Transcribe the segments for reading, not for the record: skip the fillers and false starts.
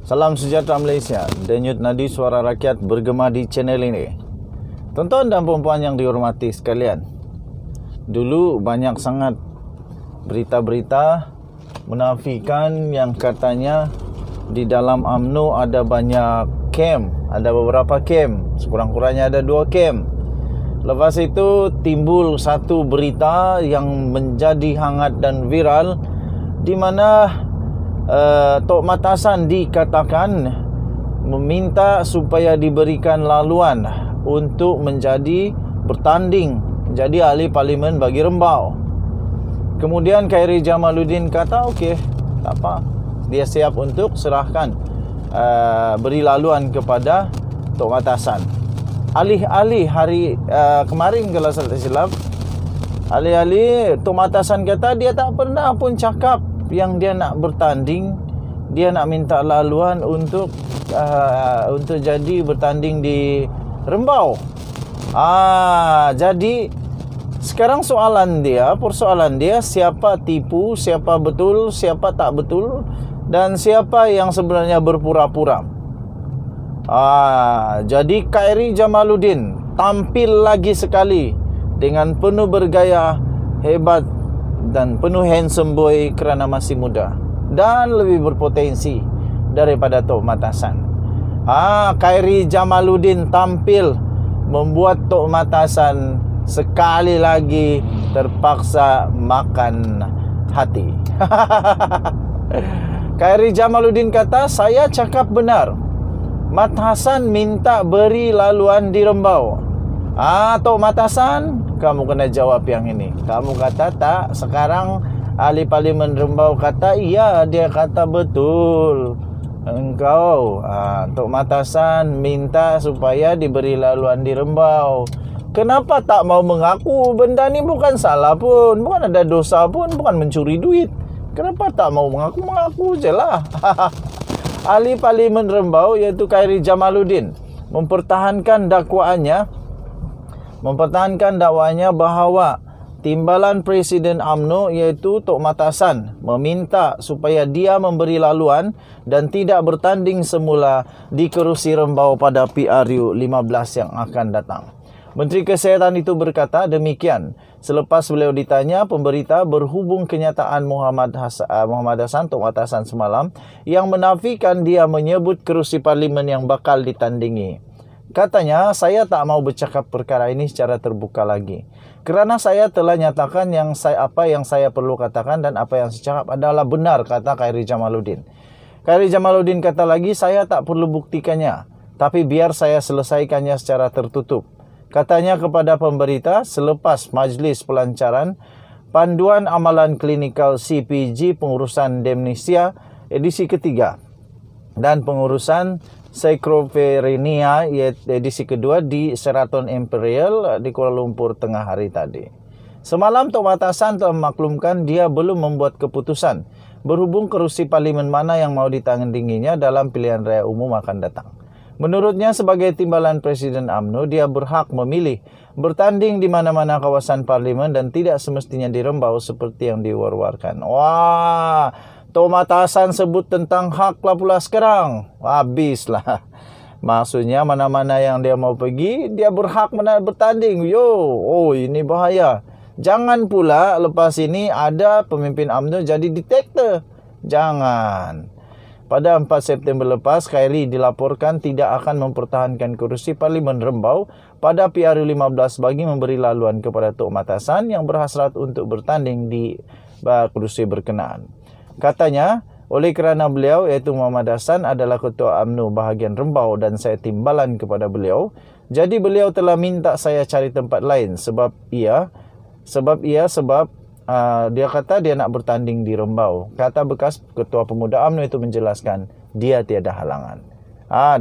Salam sejahtera Malaysia. Denyut nadi suara rakyat bergema di channel ini. Tuan-tuan dan puan-puan yang dihormati sekalian, dulu banyak sangat berita-berita menafikan yang katanya di dalam UMNO ada banyak kem, ada beberapa kem, sekurang-kurangnya ada 2 kem. Lepas itu timbul satu berita yang menjadi hangat dan viral, di mana Tok Matasan dikatakan meminta supaya diberikan laluan untuk bertanding menjadi ahli parlimen bagi Rembau. Kemudian Khairi Jamaluddin kata okey, tak apa, dia siap untuk serahkan beri laluan kepada Tok Matasan. Alih-alih hari kemarin kalau saya tak silap, alih-alih Tok Matasan kata dia tak pernah pun cakap yang dia nak bertanding, dia nak minta laluan untuk jadi bertanding di Rembau. Jadi sekarang persoalan dia siapa tipu, siapa betul, siapa tak betul, dan siapa yang sebenarnya berpura-pura. Jadi Khairi Jamaluddin tampil lagi sekali dengan penuh bergaya, hebat dan penuh handsome boy kerana masih muda dan lebih berpotensi daripada Tok Matasan. Khairi Jamaluddin tampil membuat Tok Matasan sekali lagi terpaksa makan hati. Khairi Jamaluddin kata, saya cakap benar, Matasan minta beri laluan di Rembau. Tok Matasan, kamu kena jawab yang ini. Kamu kata tak, sekarang ahli parlimen Rembau kata iya, dia kata betul. Engkau Tok Matasan minta supaya diberi laluan di Rembau. Kenapa tak mau mengaku? Benda ni bukan salah pun, bukan ada dosa pun, bukan mencuri duit. Kenapa tak mau mengaku? Mengaku je lah. Ahli parlimen Rembau iaitu Khairi Jamaluddin mempertahankan dakwaannya bahawa timbalan Presiden UMNO iaitu Tok Matasan meminta supaya dia memberi laluan dan tidak bertanding semula di kerusi Rembau pada PRU 15 yang akan datang. Menteri Kesihatan itu berkata demikian selepas beliau ditanya pemberita berhubung kenyataan Muhammad Hassan Tok Matasan semalam yang menafikan dia menyebut kerusi parlimen yang bakal ditandingi. Katanya, saya tak mau bercakap perkara ini secara terbuka lagi, kerana saya telah nyatakan apa yang saya perlu katakan dan apa yang saya cakap adalah benar, kata Khairi Jamaluddin. Khairi Jamaluddin kata lagi, saya tak perlu buktikannya, tapi biar saya selesaikannya secara tertutup. Katanya kepada pemberita selepas majlis pelancaran Panduan Amalan Klinikal CPG Pengurusan Demensia edisi ketiga dan pengurusan Psychophrenia edisi kedua di Sheraton Imperial di Kuala Lumpur tengah hari tadi. Semalam Tok Matasan telah memaklumkan dia belum membuat keputusan berhubung kerusi parlimen mana yang mau ditandinginya dalam pilihan raya umum akan datang. Menurutnya sebagai timbalan Presiden UMNO, dia berhak memilih bertanding di mana-mana kawasan parlimen dan tidak semestinya di Rembau seperti yang diwar-warkan. Wah, Tok Matasan sebut tentang hak lah pula sekarang. Habislah. Maksudnya mana-mana yang dia mau pergi, dia berhak bertanding. Ini bahaya. Jangan pula lepas ini ada pemimpin UMNO jadi diktator. Jangan. Pada 4 September lepas, Khairi dilaporkan tidak akan mempertahankan kerusi parlimen Rembau pada PRU 15 bagi memberi laluan kepada Tok Matasan yang berhasrat untuk bertanding di kerusi berkenaan. Katanya, oleh kerana beliau iaitu Muhammad Hassan adalah ketua UMNO bahagian Rembau dan saya timbalan kepada beliau, jadi beliau telah minta saya cari tempat lain sebab dia kata dia nak bertanding di Rembau. Kata bekas ketua pemuda UMNO itu menjelaskan dia tiada halangan.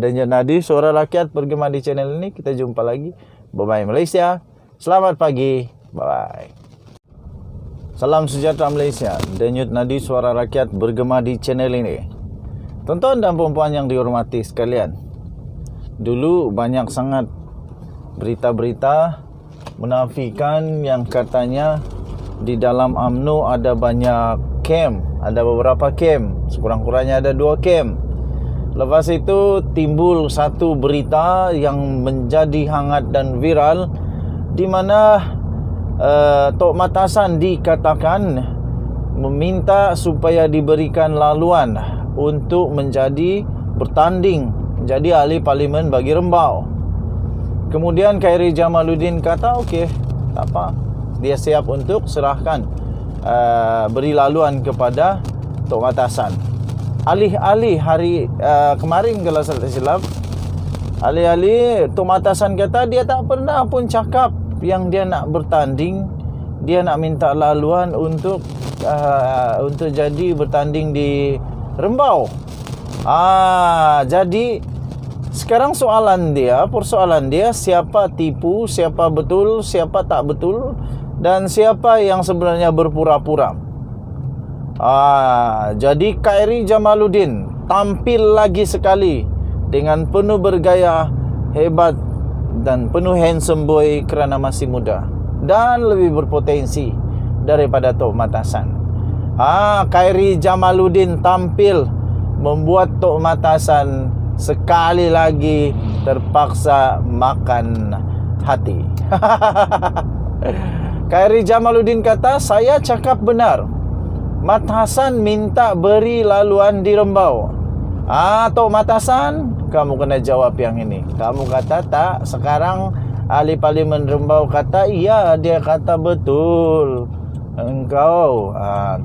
Dan nadi suara rakyat bergema di channel ini. Kita jumpa lagi. Bye-bye Malaysia. Selamat pagi. Bye. Salam sejahtera Malaysia. Denyut nadi suara rakyat bergema di channel ini. Tuan-tuan dan puan-puan yang dihormati sekalian, dulu banyak sangat berita-berita menafikan yang katanya di dalam UMNO ada banyak kem, ada beberapa kem, sekurang-kurangnya ada 2 kem. Lepas itu timbul satu berita yang menjadi hangat dan viral, di mana Tok Matasan dikatakan meminta supaya diberikan laluan untuk bertanding menjadi ahli parlimen bagi Rembau. Kemudian Khairi Jamaluddin kata okey, tak apa, dia siap untuk serahkan beri laluan kepada Tok Matasan. Alih-alih hari kemarin kalau saya tak silap, alih-alih Tok Matasan kata dia tak pernah pun cakap yang dia nak bertanding, dia nak minta laluan untuk jadi bertanding di Rembau. Jadi sekarang persoalan dia siapa tipu, siapa betul, siapa tak betul, dan siapa yang sebenarnya berpura-pura. Jadi Khairi Jamaluddin tampil lagi sekali dengan penuh bergaya, hebat dan penuh handsome boy kerana masih muda dan lebih berpotensi daripada Tok Matasan. Khairi Jamaluddin tampil membuat Tok Matasan sekali lagi terpaksa makan hati. Khairi Jamaluddin kata, saya cakap benar, Matasan minta beri laluan di Rembau. Tok Matasan, kamu kena jawab yang ini. Kamu kata tak, sekarang ahli parlimen Rembau kata iya, dia kata betul. Engkau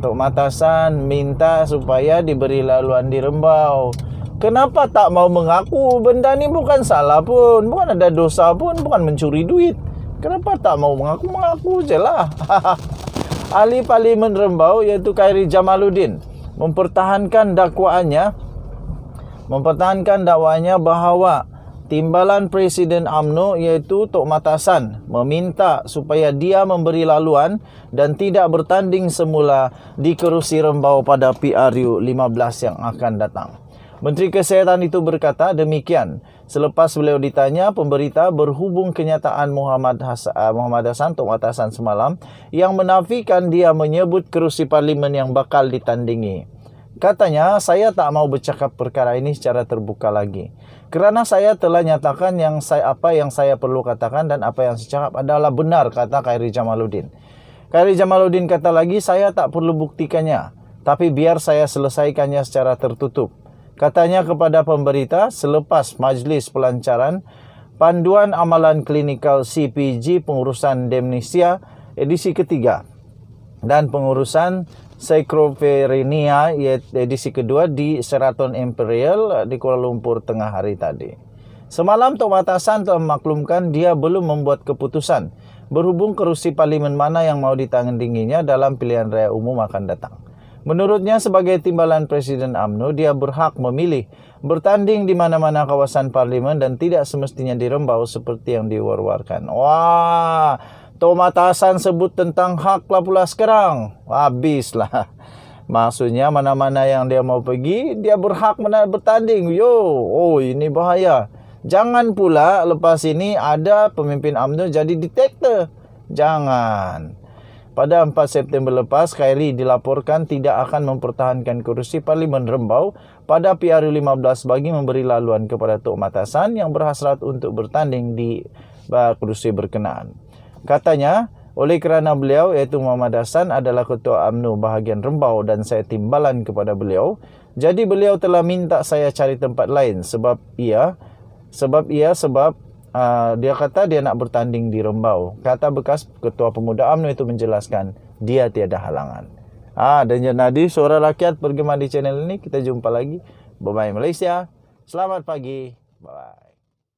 Tok Matasan minta supaya diberi laluan di Rembau. Kenapa tak mau mengaku? Benda ni bukan salah pun, bukan ada dosa pun, bukan mencuri duit. Kenapa tak mau mengaku? Mengaku je lah. Ahli parlimen Rembau iaitu Khairi Jamaluddin mempertahankan dakwaannya bahawa timbalan Presiden UMNO iaitu Tok Matasan meminta supaya dia memberi laluan dan tidak bertanding semula di kerusi Rembau pada PRU 15 yang akan datang. Menteri Kesihatan itu berkata demikian selepas beliau ditanya pemberita berhubung kenyataan Muhammad Hasan Tok Matasan semalam yang menafikan dia menyebut kerusi parlimen yang bakal ditandingi. Katanya, saya tak mau bercakap perkara ini secara terbuka lagi kerana saya telah nyatakan apa yang saya perlu katakan dan apa yang saya cakap adalah benar, kata Khairi Jamaluddin. Khairi Jamaluddin kata lagi, saya tak perlu buktikannya, tapi biar saya selesaikannya secara tertutup. Katanya kepada pemberita selepas majlis pelancaran Panduan Amalan Klinikal CPG Pengurusan Demensia edisi ketiga dan pengurusan Psychophrenia edisi kedua di Sheraton Imperial di Kuala Lumpur tengah hari tadi. Semalam Tok Matasan telah memaklumkan dia belum membuat keputusan berhubung kerusi parlimen mana yang mau ditandinginya dalam pilihan raya umum akan datang. Menurutnya sebagai timbalan Presiden UMNO, dia berhak memilih bertanding di mana-mana kawasan parlimen dan tidak semestinya di Rembau seperti yang diwar-warkan. Wah, Tok Matasan sebut tentang hak lah pula sekarang. Habislah. Maksudnya mana-mana yang dia mau pergi, dia berhak bertanding. Ini bahaya. Jangan pula lepas ini ada pemimpin UMNO jadi diktator. Jangan. Pada 4 September lepas, Khairi dilaporkan tidak akan mempertahankan kerusi Parlimen Rembau pada PRU 15 bagi memberi laluan kepada Tok Matasan yang berhasrat untuk bertanding di kerusi berkenaan. Katanya, oleh kerana beliau iaitu Muhammad Hasan adalah Ketua UMNO bahagian Rembau dan saya timbalan kepada beliau, jadi beliau telah minta saya cari tempat lain sebab dia kata dia nak bertanding di Rembau. Kata bekas Ketua Pemuda UMNO itu menjelaskan dia tiada halangan. Dan jadi suara rakyat bergema di channel ini. Kita jumpa lagi. Bye-bye Malaysia. Selamat pagi. Bye-bye.